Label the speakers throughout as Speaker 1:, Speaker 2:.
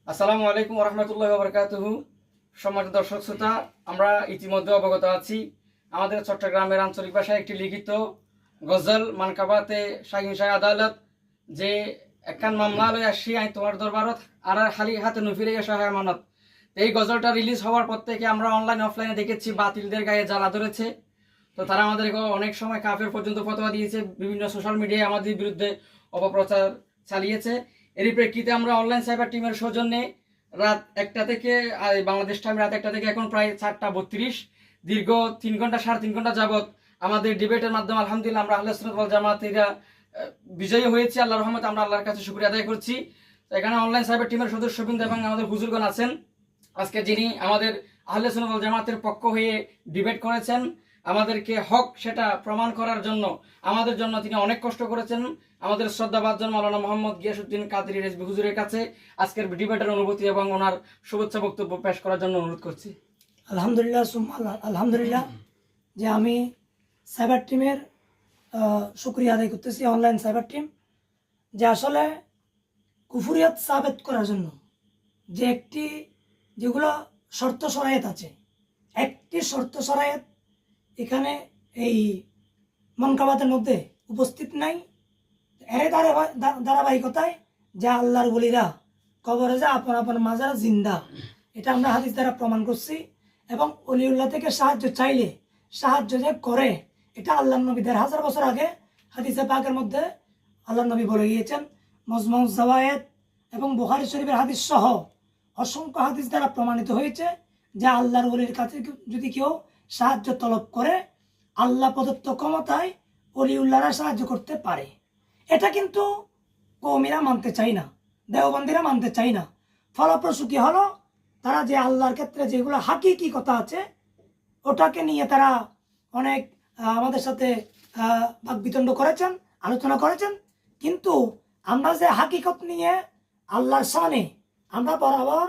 Speaker 1: আসসালামু আলাইকুম ওয়া রাহমাতুল্লাহি ওয়া বারাকাতুহু। সম্মানিত দর্শক শ্রোতা, আমরা ইতিমধ্যে অবগত আছি আমাদের চট্টগ্রামের আঞ্চলিক ভাষায় একটি লিখিত গজল মানকাবাতে শাহিন শাহ আদালত যে একখান মামলা লই আসি আই তোমার দরবারত আর খালি হাতে নুফিরে সহায় আমানত। এই গজলটা রিলিজ হওয়ার পর থেকে আমরা অনলাইন অফলাইনে দেখেছি বাতিলদের গায়ে জ্বালা ধরেছে। তো তারা আমাদেরকে অনেক সময় কাফের পর্যন্ত ফতোয়া দিয়েছে, বিভিন্ন সোশ্যাল মিডিয়ায় আমাদের বিরুদ্ধে অপপ্রচার চালিয়েছে। এরই প্রেক্ষিতে আমরা অনলাইন সাইবার টিমের সৌজন্যে রাত 1টা থেকে বাংলাদেশ টাইম রাত 1টা থেকে এখন প্রায় 4টা 32 দীর্ঘ 3 ঘন্টা 3.5 ঘন্টা যাবৎ আমাদের ডিবেটের মাধ্যমে আলহামদুলিল্লাহ আমরা আহলে সুন্নাত ওয়াল জামাতেরা বিজয়ী হয়েছি। আল্লাহর রহমতে আমরা আল্লাহর কাছে শুকরিয়া আদায় করছি। এখানে অনলাইন সাইবার টিমের সদস্যবৃন্দ এবং আমাদের হুজুরগণ আছেন। আজকে যিনি আমাদের আহলে সুন্নাত ওয়াল জামাতের পক্ষ হয়ে ডিবেট করেছেন, আমাদেরকে হক সেটা প্রমাণ করার জন্য আমাদের জন্য তিনি অনেক কষ্ট করেছেন। আমাদের শ্রদ্ধাভাজন মাওলানা মোহাম্মদ গিয়াসউদ্দিন কাদেরী রেজভী হুজুরের কাছে আজকের ডিবেটের অনুভূতি এবং ওনার শুভেচ্ছা বক্তব্য পেশ করার জন্য অনুরোধ করছি।
Speaker 2: আলহামদুলিল্লাহ যে আমি সাইবার টিমের শুকরিয়া আদায় করতেছি, অনলাইন সাইবার টিম যে আসলে কুফরিয়াত সাবেত করার জন্য যে যেগুলো শর্ত শরায়েত আছে, একটি শর্ত শরায়েত এখানে এই মনকাবাতের মধ্যে উপস্থিত নাই। এর ধারাবাহিকতায় যা আল্লাহর বলিরা কবরে যা আপন আপন মাজার জিন্দা, এটা আমরা হাদিস দ্বারা প্রমাণ করছি। এবং অলিউল্লাহ থেকে সাহায্য চাইলে সাহায্য যে করে, এটা আল্লাহ নবী 1000 বছর আগে হাদিসে পাকের মধ্যে আল্লাহ নবী বলে গিয়েছেন। মজমু জাওয়ায়েদ এবং বুখারী শরীফের হাদিস সহ অসংখ্য হাদিস দ্বারা প্রমাণিত হয়েছে যে আল্লাহর ওলির কাছে যদি কেউ সাহায্য তলব করে, আল্লাহ প্রদত্ত ক্ষমতায় অলিউল্লাহরা সাহায্য করতে পারে। এটা কিন্তু কওমিরা মানতে চাই না, দেওবন্দিরা মানতে চাই না। ফলপ্রসূ কি হলো, তারা যে আল্লাহর ক্ষেত্রে যেগুলো হাকিকি কথা আছে ওটাকে নিয়ে তারা অনেক আমাদের সাথে বাকবিতণ্ড করেছেন, আলোচনা করেছেন। কিন্তু আমরা যে হাকিকত নিয়ে আল্লাহর শানে আমরা বরাবর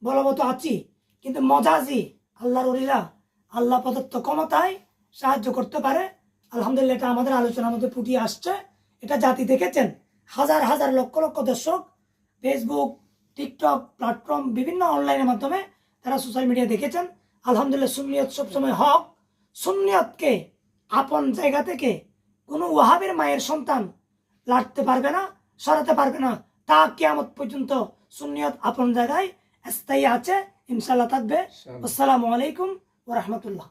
Speaker 2: বলবৎ আছি, কিন্তু মজাজি আল্লাহর ওলিরা আল্লাহ প্রদত্ত ক্ষমতায় সাহায্য করতে পারে। আলহামদুলিল্লাহ, এটা আমাদের আলোচনার মধ্যে ফুটিয়ে আসছে। এটা জাতি দেখেছেন, হাজার হাজার লক্ষ লক্ষ দর্শক ফেসবুক, টিকটক প্ল্যাটফর্ম, বিভিন্ন অনলাইনের মাধ্যমে তারা সোশ্যাল মিডিয়া দেখেছেন। আলহামদুলিল্লাহ, সুন্নিয়ত সবসময় হক। সুন্নিয়তকে আপন জায়গা থেকে কোনো ওয়াহাবের মায়ের সন্তান লাড়তে পারবে না, সরাতে পারবে না। তা কিয়ামত পর্যন্ত সুন্নিয়ত আপন জায়গায় স্থায়ী আছে, ইনশাআল্লাহ থাকবে। আসসালামু আলাইকুম ওয়া রাহমাতুল্লাহ।